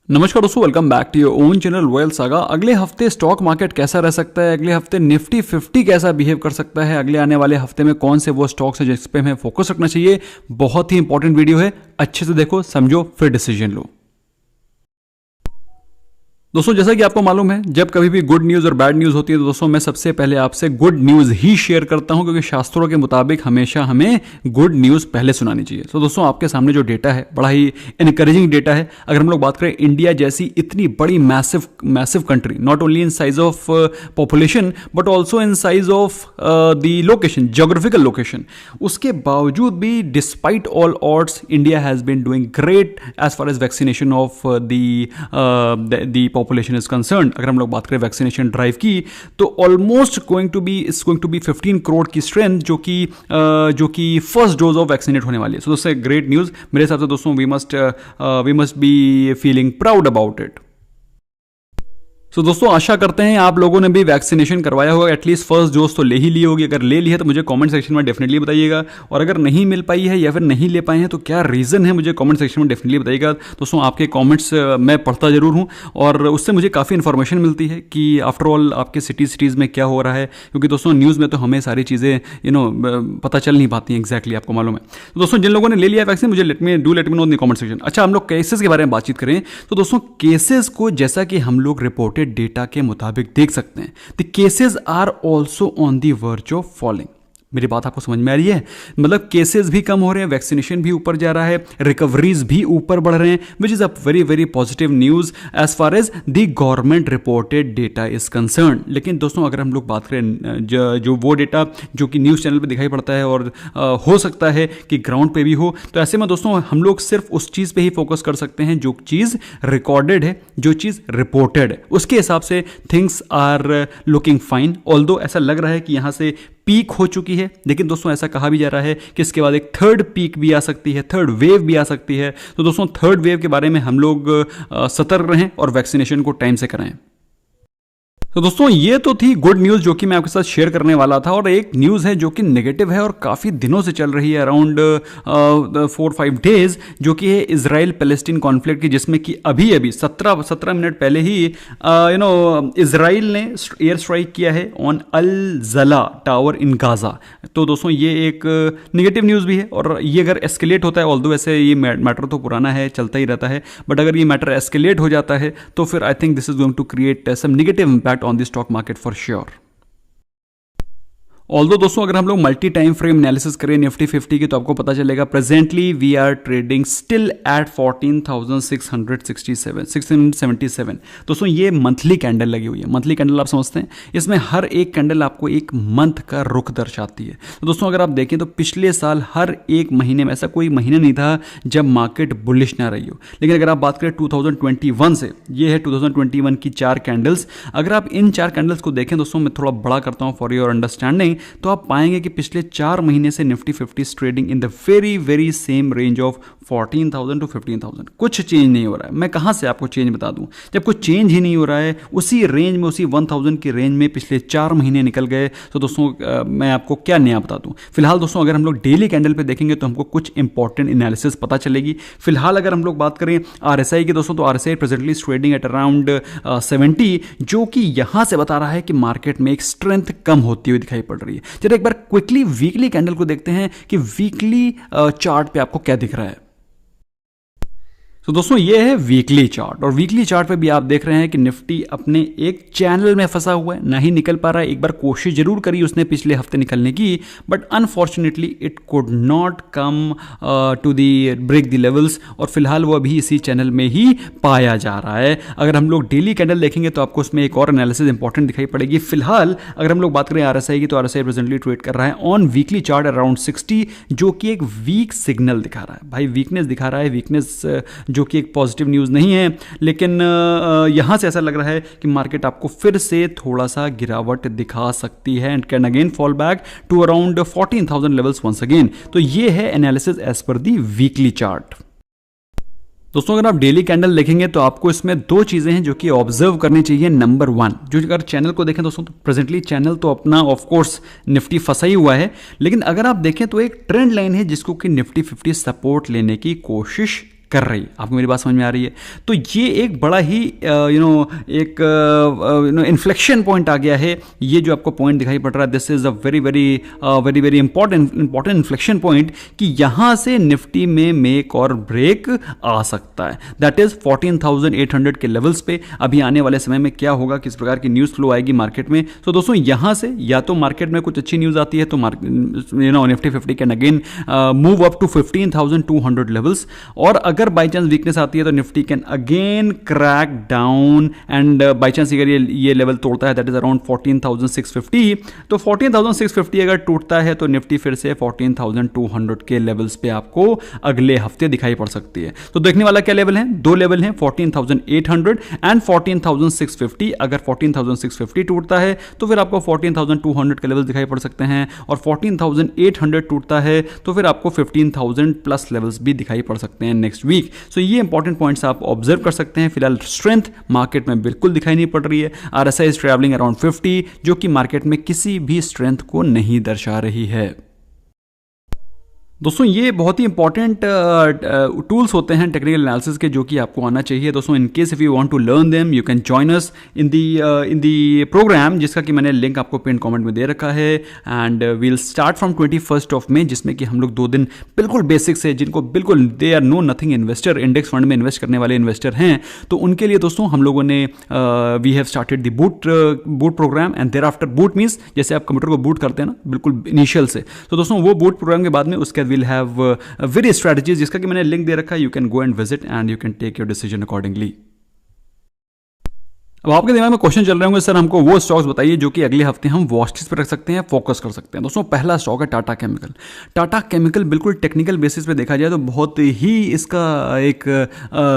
नमस्कार दोस्तों, welcome back to your own channel Wealth Saga. अगले हफ्ते स्टॉक मार्केट कैसा रह सकता है, अगले हफ्ते निफ्टी 50 कैसा बिहेव कर सकता है, अगले आने वाले हफ्ते में कौन से वो स्टॉक्स हैं जिस पे हमें फोकस रखना चाहिए। बहुत ही इंपॉर्टेंट वीडियो है, अच्छे से देखो, समझो, फिर डिसीजन लो। दोस्तों जैसा कि आपको मालूम है, जब कभी भी गुड न्यूज़ और बैड न्यूज़ होती है तो दोस्तों मैं सबसे पहले आपसे गुड न्यूज़ ही शेयर करता हूं, क्योंकि शास्त्रों के मुताबिक हमेशा हमें गुड न्यूज़ पहले सुनानी चाहिए। तो दोस्तों आपके सामने जो डेटा है बड़ा ही इनकरेजिंग डेटा है। अगर हम लोग बात करें इंडिया जैसी इतनी बड़ी massive country, not only in size of population but also in size of the location, geographical location, उसके बावजूद भी despite all odds India has been doing great as far as vaccination of the population is concern. अगर हम लोग बात करें vaccination drive की तो almost going to be 15 crore की स्ट्रेंथ जो कि फर्स्ट डोज ऑफ वैक्सीनेट होने वाली है। सो दोस्तों ग्रेट न्यूज़ मेरे हिसाब से। दोस्तों we must be feeling proud about it. तो दोस्तों आशा करते हैं आप लोगों ने भी वैक्सीनेशन करवाया होगा, एटलीस्ट फर्स्ट डोज तो ले ही ली होगी। अगर ले ली है तो मुझे कमेंट सेक्शन में डेफिनेटली बताइएगा, और अगर नहीं मिल पाई है या फिर नहीं ले पाए हैं तो क्या रीज़न है मुझे कमेंट सेक्शन में डेफिनेटली बताइएगा। दोस्तों आपके कमेंट्स मैं पढ़ता जरूर हूँ और उससे मुझे काफ़ी इन्फॉर्मेशन मिलती है कि आफ्टर ऑल आपके सिटीज़ में क्या हो रहा है, क्योंकि दोस्तों न्यूज़ में तो हमें सारी चीज़ें पता चल नहीं पाती हैं एग्जैक्टली, आपको मालूम है। तो दोस्तों जिन लोगों ने ले लिया वैक्सीन, मुझे late me know in the comment section. अच्छा, हम लोग केसेस के बारे में बातचीत करें तो दोस्तों केसेस को जैसा कि हम लोग रिपोर्टेड डेटा के मुताबिक देख सकते हैं, the cases are also on the verge of falling. मेरी बात आपको समझ में आ रही है? मतलब केसेस भी कम हो रहे हैं, वैक्सीनेशन भी ऊपर जा रहा है, रिकवरीज भी ऊपर बढ़ रहे हैं, which is a very very positive news as far as the government reported data is concern. लेकिन दोस्तों अगर हम लोग बात करें जो वो डेटा जो कि न्यूज़ चैनल पे दिखाई पड़ता है और हो सकता है कि ग्राउंड पे भी हो, तो ऐसे में दोस्तों हम लोग सिर्फ उस चीज़ पे ही फोकस कर सकते हैं जो चीज़ रिकॉर्डेड है, जो चीज़ रिपोर्टेड है। उसके हिसाब से things are looking fine. Although ऐसा लग रहा है कि यहाँ से पीक हो चुकी है, लेकिन दोस्तों ऐसा कहा भी जा रहा है कि इसके बाद एक थर्ड पीक भी आ सकती है, थर्ड वेव भी आ सकती है। तो दोस्तों थर्ड वेव के बारे में हम लोग सतर्क रहें और वैक्सीनेशन को टाइम से कराएं। तो दोस्तों ये तो थी गुड न्यूज़ जो कि मैं आपके साथ शेयर करने वाला था, और एक न्यूज़ है जो कि नेगेटिव है और काफ़ी दिनों से चल रही है, अराउंड 4-5 डेज, जो कि है इजराइल पैलेस्टीन कॉन्फ्लिक्ट की, जिसमें कि अभी 17 मिनट पहले ही इजराइल ने एयर स्ट्राइक किया है ऑन अल जला टावर इन गाजा। तो दोस्तों ये एक नेगेटिव न्यूज़ भी है, और ये अगर एस्केलेट होता है, ऑल्दो वैसे ये मैटर तो पुराना है, चलता ही रहता है, बट अगर ये मैटर एस्केलेट हो जाता है तो फिर I think this is going to create some negative impact on the stock market for sure. Although दोस्तों अगर हम लोग मल्टी टाइम फ्रेम एनालिसिस करें निफ्टी 50 की तो आपको पता चलेगा presently we are trading still at 14,677। दोस्तों ये मंथली कैंडल लगी हुई है। मंथली कैंडल आप समझते हैं, इसमें हर एक कैंडल आपको एक मंथ का रुख दर्शाती है। तो दोस्तों अगर आप देखें तो पिछले साल हर एक महीने में ऐसा कोई महीना नहीं था जब मार्केट बुलिश ना रही हो। लेकिन अगर आप बात करें 2021 से, ये है 2021 की 4 कैंडल्स। अगर आप इन 4 कैंडल्स को देखें दोस्तों, मैं थोड़ा बड़ा करता हूँ फॉर योर अंडरस्टैंडिंग, तो आप पाएंगे कि पिछले 4 महीने से Nifty 50 trading in the very very same range of 14,000 to 15,000। कुछ चेंज नहीं हो रहा है। मैं कहां से आपको चेंज बता दूं, जब कुछ चेंज ही नहीं हो रहा है, उसी रेंज में, उसी 1,000 की रेंज में पिछले 4 महीने निकल गए। तो दोस्तों मैं आपको क्या नया बता दूं। फिलहाल दोस्तों अगर हम लोग डेली कैंडल पे देखेंगे तो हमको कुछ इंपॉर्टेंट एनालिसिस पता चलेगी। फिलहाल अगर हम लोग बात करें RSI की दोस्तों, तो RSI presently trading at around 70, जो कि यहां से बता रहा है कि मार्केट में एक स्ट्रेंथ कम होती हुई दिखाई पड़ रही है। चलिए एक बार क्विकली वीकली कैंडल को देखते हैं कि वीकली चार्ट पे आपको क्या दिख रहा है। तो दोस्तों ये है वीकली चार्ट, और वीकली चार्ट पे भी आप देख रहे हैं कि निफ्टी अपने एक चैनल में फंसा हुआ है, नहीं निकल पा रहा है। एक बार कोशिश जरूर करी उसने पिछले हफ्ते निकलने की, but unfortunately it could not come to the break the levels, और फिलहाल वो अभी इसी चैनल में ही पाया जा रहा है। अगर हम लोग डेली कैंडल देखेंगे तो आपको उसमें एक और एनालिसिस इंपॉर्टेंट दिखाई पड़ेगी। फिलहाल अगर हम लोग बात करें RSI की, तो RSI प्रेजेंटली ट्रेड कर रहा है ऑन वीकली चार्ट अराउंड 60, जो कि एक वीक सिग्नल दिखा रहा है। भाई वीकनेस दिखा रहा है, वीकनेस जो कि एक पॉजिटिव न्यूज़ नहीं है, लेकिन यहां से ऐसा लग रहा है कि मार्केट आपको फिर से थोड़ा सा गिरावट दिखा सकती है and can again fall back to around 14,000 levels once again. तो ये है एनालिसिस एज पर दी वीकली चार्ट। दोस्तों अगर आप डेली कैंडल देखेंगे तो आपको इसमें 2 चीजें हैं जो कि ऑब्जर्व करनी चाहिए। नंबर 1, जो अगर चैनल को देखें दोस्तों, तो प्रेजेंटली चैनल तो अपना ऑफ कोर्स निफ्टी फंसा ही हुआ है, लेकिन अगर आप देखें तो एक ट्रेंड लाइन है जिसको कि निफ्टी 50 सपोर्ट लेने की कोशिश कर रही है। आपको मेरी बात समझ में आ रही है? तो ये एक बड़ा ही एक इन्फ्लेक्शन पॉइंट आ गया है। ये जो आपको पॉइंट दिखाई पड़ रहा है, this is a very very very very important inflection point कि यहां से निफ्टी में मेक और ब्रेक आ सकता है। दैट इज 14,800 के लेवल्स पे। अभी आने वाले समय में क्या होगा, किस प्रकार की न्यूज़ फ्लो आएगी मार्केट में। तो दोस्तों यहां से या तो मार्केट में कुछ अच्छी न्यूज़ आती है तो Nifty 50 can again move up to 15,200 levels, और अगर बाई चांस वीकनेस आती है तो Nifty can again crack down and by chance अगर ये लेवल तोड़ता है, दैट इज अराउंड 14,650, तो 14,650 अगर टूटता है तो निफ्टी फिर से 14,200 के लेवल्स पे आपको अगले हफ्ते दिखाई पड़ सकती है। तो देखने वाला क्या लेवल है, दो लेवल हैं, 14,800 एंड 14,650। अगर 14,650 टूटता है तो फिर आपको 14,200 के लेवल दिखाई पड़ सकते हैं, और 14,800 टूटता है तो फिर आपको 15,000 प्लस लेवल्स भी दिखाई पड़ सकते हैं नेक्स्ट वीक। सो ये इंपॉर्टेंट पॉइंट्स आप ऑब्जर्व कर सकते हैं। फिलहाल स्ट्रेंथ मार्केट में बिल्कुल दिखाई नहीं पड़ रही है। आरएसआई इज ट्रैवलिंग अराउंड 50, जो कि मार्केट में किसी भी स्ट्रेंथ को नहीं दर्शा रही है। दोस्तों ये बहुत ही इंपॉर्टेंट टूल्स होते हैं टेक्निकल एनालिसिस के, जो कि आपको आना चाहिए। दोस्तों in case if you want to learn them you can join us in the program, जिसका कि मैंने लिंक आपको पिन कमेंट में दे रखा है। एंड वील स्टार्ट फ्रॉम 21 मई, जिसमें कि हम लोग 2 दिन बिल्कुल बेसिक से, जिनको बिल्कुल they are know nothing investor, index fund में इन्वेस्ट करने वाले इन्वेस्टर हैं, तो उनके लिए दोस्तों हम लोगों ने we have started the boot program. And thereafter boot means जैसे आप कंप्यूटर को बूट करते हैं ना बिल्कुल इनिशियल से, तो दोस्तों वो बूट प्रोग्राम के बाद में उसके विल हैव various strategies, जिसका कि मैंने लिंक दे रखा है। You can go and visit and you can take your decision accordingly. अब आपके दिमाग में क्वेश्चन चल रहे होंगे, सर हमको वो स्टॉक्स बताइए जो कि अगले हफ्ते हम वॉच लिस्ट पर रख सकते हैं, फोकस कर सकते हैं। दोस्तों पहला स्टॉक है टाटा केमिकल। टाटा केमिकल बिल्कुल टेक्निकल बेसिस पे देखा जाए तो बहुत ही इसका एक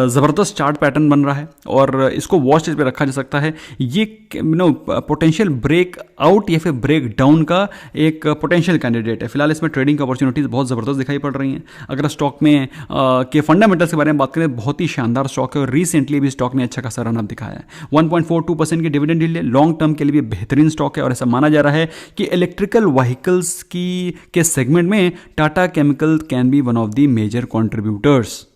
ज़बरदस्त चार्ट पैटर्न बन रहा है और इसको वॉच लिस्ट पे रखा जा सकता है। ये पोटेंशियल ब्रेक आउट या फिर ब्रेक डाउन का एक पोटेंशियल कैंडिडेट है। फिलहाल इसमें ट्रेडिंग की अपॉर्चुनिटीज बहुत ज़बरदस्त दिखाई पड़ रही हैं। अगर स्टॉक में के फंडामेंटल्स के बारे में बात करें, बहुत ही शानदार स्टॉक है और रिसेंटली भी स्टॉक ने अच्छा खासा रन अप दिखाया है। 1.42% की डिविडेंड यील्ड है, लॉन्ग टर्म के लिए भी बेहतरीन स्टॉक है। और ऐसा माना जा रहा है कि इलेक्ट्रिकल व्हीकल्स के सेगमेंट में Tata chemical can be one of the major contributors.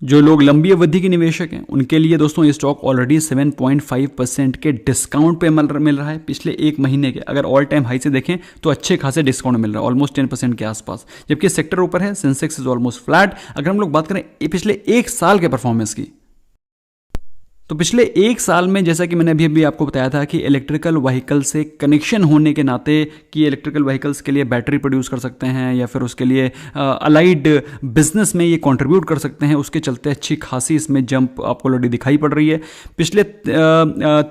जो लोग लंबी अवधि के निवेशक हैं उनके लिए दोस्तों ये स्टॉक ऑलरेडी 7.5% के डिस्काउंट पे मिल रहा है। पिछले एक महीने के अगर ऑल टाइम हाई से देखें तो अच्छे खासे डिस्काउंट मिल रहा है, ऑलमोस्ट 10% के आसपास। जबकि सेक्टर ऊपर है, सेंसेक्स इज ऑलमोस्ट फ्लैट। अगर हम लोग बात करें पिछले एक साल के परफॉर्मेंस की, तो पिछले एक साल में जैसा कि मैंने अभी आपको बताया था कि इलेक्ट्रिकल व्हीकल से कनेक्शन होने के नाते कि इलेक्ट्रिकल व्हीकल्स के लिए बैटरी प्रोड्यूस कर सकते हैं या फिर उसके लिए अलाइड बिजनेस में ये कंट्रीब्यूट कर सकते हैं, उसके चलते अच्छी खासी इसमें जंप आपको ऑलरेडी दिखाई पड़ रही है। पिछले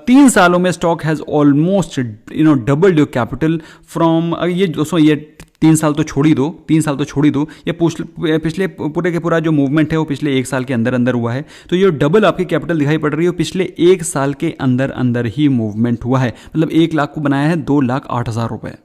3 सालों में stock has almost doubled your capital from, ये दोस्तों ये 3 साल तो छोड़ ही दो, ये पिछले पूरे के पूरा जो मूवमेंट है वो पिछले एक साल के अंदर हुआ है। तो ये डबल आपकी कैपिटल दिखाई पड़ रही है, पिछले एक साल के अंदर ही मूवमेंट हुआ है। मतलब 1 लाख को बनाया है 2,08,000 रुपए।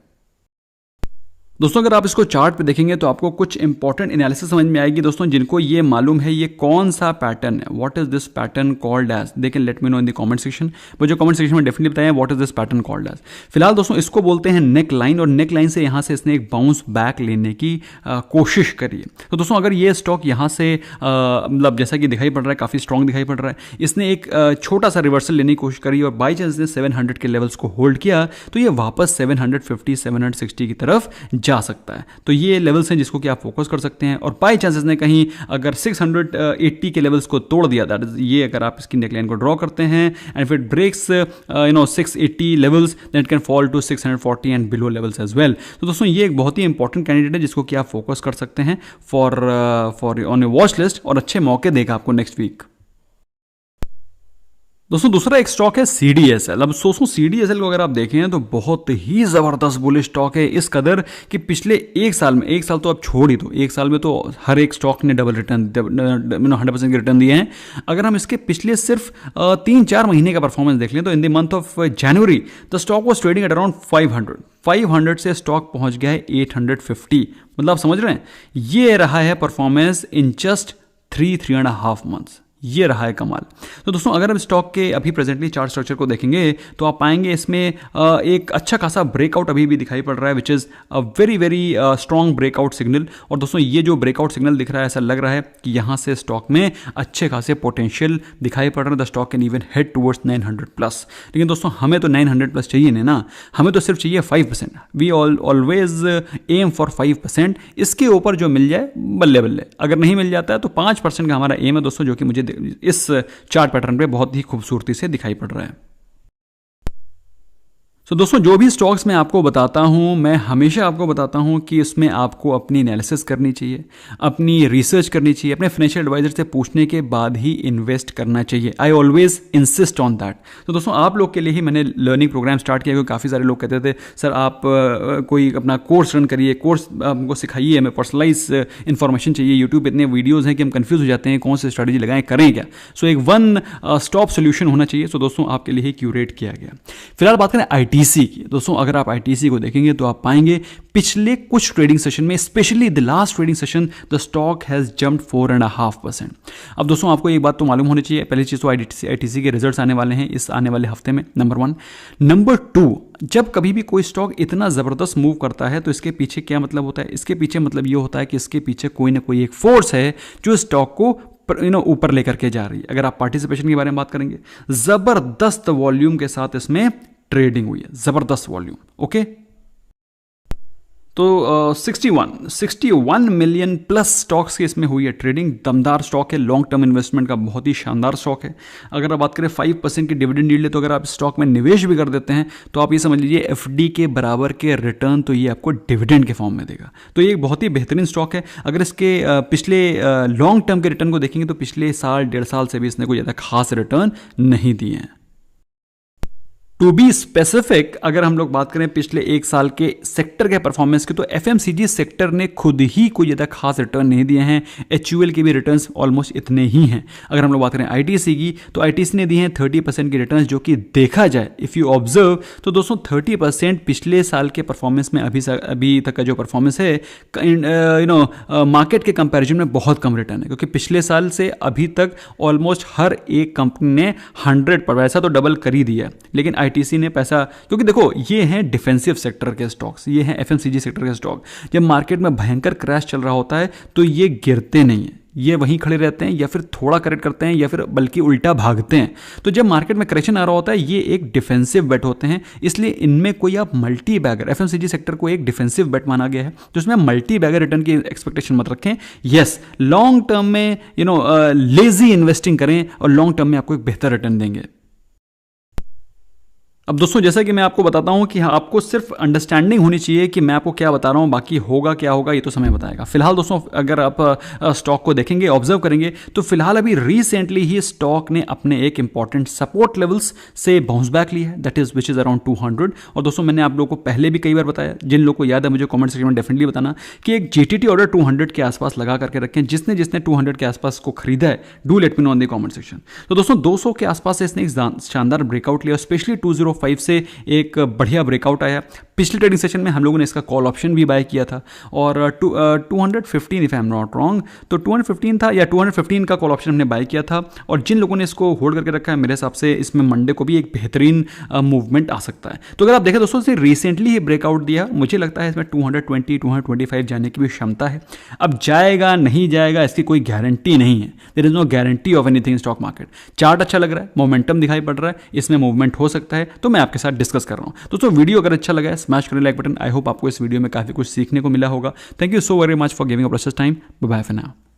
दोस्तों अगर आप इसको चार्ट पे देखेंगे तो आपको कुछ इंपॉर्टेंट एनालिसिस समझ में आएगी। दोस्तों जिनको ये मालूम है ये कौन सा पैटर्न है, what is this pattern called as, they can let me know in the comment section. मुझे कमेंट सेक्शन में डेफिनेटली बताएं what is this pattern called as. फिलहाल दोस्तों इसको बोलते हैं नेक लाइन, और नेक लाइन से यहाँ से इसने एक बाउंस बैक लेने की कोशिश करी है। तो दोस्तों अगर ये स्टॉक यहाँ से मतलब जैसा कि दिखाई पड़ रहा है काफ़ी स्ट्रॉन्ग दिखाई पड़ रहा है, इसने एक छोटा सा रिवर्सल लेने की कोशिश करी और बाई चांस ने 700 के लेवल्स को होल्ड किया तो ये वापस 750 760 की तरफ जा सकता है। तो ये लेवल्स हैं जिसको कि आप फोकस कर सकते हैं। और बाई चांसेस ने कहीं अगर 680 के लेवल्स को तोड़ दिया, दैट इज ये अगर आप इसकी नेकलाइन को ड्रॉ करते हैं and if it breaks 680 levels then it can fall to 640 and below levels as well. तो दोस्तों ये एक बहुत ही इंपॉर्टेंट कैंडिडेट है जिसको कि आप फोकस कर सकते हैं for on A watch list, और अच्छे मौके देगा आपको नेक्स्ट वीक। दोस्तों दूसरा एक स्टॉक है CDSL। अब सोचो CDSL को अगर आप देखें तो बहुत ही ज़बरदस्त बुलिश स्टॉक है, इस कदर कि पिछले एक साल में, एक साल तो आप छोड़ ही दो, एक साल में तो हर एक स्टॉक ने डबल रिटर्न 100% के रिटर्न दिए हैं। अगर हम इसके पिछले सिर्फ 3-4 महीने का परफॉर्मेंस देख लें तो in the month of January the stock was trading at around 500 से स्टॉक पहुंच गया है 850। मतलब आप समझ रहे हैं, ये रहा है परफॉर्मेंस इन जस्ट 3.5 मंथ्स। ये रहा है कमाल। तो दोस्तों अगर हम स्टॉक के अभी प्रेजेंटली चार्ट स्ट्रक्चर को देखेंगे तो आप पाएंगे इसमें एक अच्छा खासा ब्रेकआउट अभी भी दिखाई पड़ रहा है, which is a very very strong breakout signal. और दोस्तों ये जो ब्रेकआउट सिग्नल दिख रहा है, ऐसा लग रहा है कि यहाँ से स्टॉक में अच्छे खासे पोटेंशियल दिखाई पड़ रहे हैं। The stock can even head towards 900 plus. लेकिन दोस्तों हमें तो 900 प्लस चाहिए नहीं ना, हमें तो सिर्फ चाहिए 5%। We always aim for 5%। इसके ऊपर जो मिल जाए बल्ले बल्ले, अगर नहीं मिल जाता है तो 5% का हमारा एम है दोस्तों, जो कि मुझे इस चार्ट पैटर्न पे बहुत ही खूबसूरती से दिखाई पड़ रहा है। तो दोस्तों जो भी स्टॉक्स मैं आपको बताता हूं, मैं हमेशा आपको बताता हूं कि उसमें आपको अपनी एनालिसिस करनी चाहिए, अपनी रिसर्च करनी चाहिए, अपने फाइनेंशियल एडवाइजर से पूछने के बाद ही इन्वेस्ट करना चाहिए। I always insist on that. तो दोस्तों आप लोग के लिए ही मैंने लर्निंग प्रोग्राम स्टार्ट किया, क्योंकि काफ़ी सारे लोग कहते थे सर आप कोई अपना कोर्स रन करिए, कोर्स हमको सिखाइए, हमें पर्सनलाइज इन्फॉर्मेशन चाहिए। यूट्यूब पे इतने वीडियोज़ हैं कि हम कन्फ्यूज़ हो जाते हैं कौन सी स्ट्रैटेजी लगाएं, करें क्या। सो एक वन स्टॉप सोल्यूशन होना चाहिए। सो दोस्तों आपके लिए ही क्यूरेट किया गया। फिलहाल बात करें आईटीसी की। दोस्तों अगर आप आईटीसी को देखेंगे तो आप पाएंगे पिछले कुछ ट्रेडिंग सेशन में, specially the last trading session, the stock has jumped 4.5%। अब दोस्तों आपको एक बात तो मालूम होनी चाहिए, पहली चीज तो आईटीसी के रिजल्ट्स आने वाले हैं इस आने वाले हफ्ते में, नंबर 1। नंबर 2, जब कभी भी कोई स्टॉक इतना जबरदस्त मूव करता है तो इसके पीछे क्या मतलब होता है? इसके पीछे मतलब ये होता है कि इसके पीछे कोई ना कोई एक फोर्स है जो स्टॉक को ऊपर लेकर के जा रही है। अगर आप पार्टिसिपेशन के बारे में बात करेंगे, जबरदस्त वॉल्यूम के साथ इसमें ट्रेडिंग हुई है, जबरदस्त वॉल्यूम। ओके, तो 61 मिलियन प्लस स्टॉक्स की इसमें हुई है ट्रेडिंग। दमदार स्टॉक है, लॉन्ग टर्म इन्वेस्टमेंट का बहुत ही शानदार स्टॉक है। अगर आप बात करें 5% की डिविडेंड यील्ड है, तो अगर आप स्टॉक में निवेश भी कर देते हैं तो आप ये समझ लीजिए एफडी के बराबर के रिटर्न तो ये आपको डिविडेंड के फॉर्म में देगा। तो ये एक बहुत ही बेहतरीन स्टॉक है। अगर इसके पिछले लॉन्ग टर्म के रिटर्न को देखेंगे तो पिछले साल 1.5 साल से भी इसने कोई ज़्यादा खास रिटर्न नहीं दिए हैं। टू बी स्पेसिफिक, अगर हम लोग बात करें पिछले 1 साल के सेक्टर के परफॉर्मेंस की, तो एफएमसीजी सेक्टर ने खुद ही कोई ज़्यादा खास रिटर्न नहीं दिए हैं। एचयूएल के भी रिटर्न्स ऑलमोस्ट इतने ही हैं। अगर हम लोग बात करें आईटीसी की, तो आईटीसी ने दिए हैं 30% के रिटर्न्स, जो कि देखा जाए इफ़ यू ऑब्जर्व तो दोस्तों 30% पिछले साल के परफॉर्मेंस में अभी तक का जो परफॉर्मेंस है मार्केट के कंपैरिजन में बहुत कम रिटर्न है, क्योंकि पिछले साल से अभी तक ऑलमोस्ट हर एक कंपनी ने 100 पर वैसा तो डबल कर ही दिया, लेकिन आईटीसी ने पैसा, क्योंकि देखो ये हैं डिफेंसिव सेक्टर के स्टॉक्स, ये हैं एफएमसीजी सेक्टर के स्टॉक। जब मार्केट में भयंकर क्रैश चल रहा होता है तो ये गिरते नहीं हैं, ये वहीं खड़े रहते हैं या फिर थोड़ा करेक्ट करते हैं या फिर बल्कि उल्टा भागते हैं। तो जब मार्केट में करेक्शन आ रहा होता है ये एक डिफेंसिव बेट होते हैं, इसलिए इनमें कोई आप मल्टी बैगर, एफएमसीजी सेक्टर को एक डिफेंसिव बेट माना गया है, तो इसमें मल्टी बैगर रिटर्न की एक्सपेक्टेशन मत रखें। यस, लॉन्ग टर्म में लेजी इन्वेस्टिंग करें और लॉन्ग टर्म में आपको एक बेहतर रिटर्न देंगे। अब दोस्तों जैसा कि मैं आपको बताता हूं कि आपको सिर्फ अंडरस्टैंडिंग होनी चाहिए कि मैं आपको क्या बता रहा हूं, बाकी होगा क्या होगा ये तो समय बताएगा। फिलहाल दोस्तों अगर आप स्टॉक को देखेंगे, ऑब्जर्व करेंगे, तो फिलहाल अभी रिसेंटली ही स्टॉक ने अपने एक इंपॉर्टेंट सपोर्ट लेवल्स से बाउंस बैक लिया है, that is which is around 200। और दोस्तों मैंने आप लोगों को पहले भी कई बार बताया, जिन लोगों को याद है मुझे कमेंट सेक्शन में डेफिनेटली बताना, कि एक जीटीटी ऑर्डर 200 के आसपास लगा करके रखें। जिसने 200 के आसपास को खरीदा है, do let me know on the comment section. तो दोस्तों 200 के आसपास से इसने एक शानदार ब्रेकआउट लिया, स्पेशली 205 से एक बढ़िया ब्रेकआउट आया। पिछले ट्रेडिंग सेशन में हम लोगों ने इसका कॉल ऑप्शन भी बाय किया था, और 215 if I am not wrong, तो 215 था या 215 का कॉल ऑप्शन हमने बाय किया था। और जिन लोगों ने इसको होल्ड करके रखा है, मेरे हिसाब से इसमें मंडे को भी एक बेहतरीन मूवमेंट आ सकता है। तो अगर आप देखें दोस्तों, इसे रिसेंटली ही ब्रेकआउट दिया, मुझे लगता है इसमें 220 225 जाने की भी क्षमता है। अब जाएगा नहीं जाएगा इसकी कोई गारंटी नहीं है, there is no guarantee of anything in stock market. Chart अच्छा लग रहा है, मोमेंटम दिखाई पड़ रहा है, इसमें मूवमेंट हो सकता है, तो मैं आपके साथ डिस्कस कर रहा हूं। दोस्तों वीडियो अगर अच्छा लगा है स्मैश करें लाइक बटन। आई होप आपको इस वीडियो में काफी कुछ सीखने को मिला होगा। Thank you so very much for giving a precious time. Bye bye for now.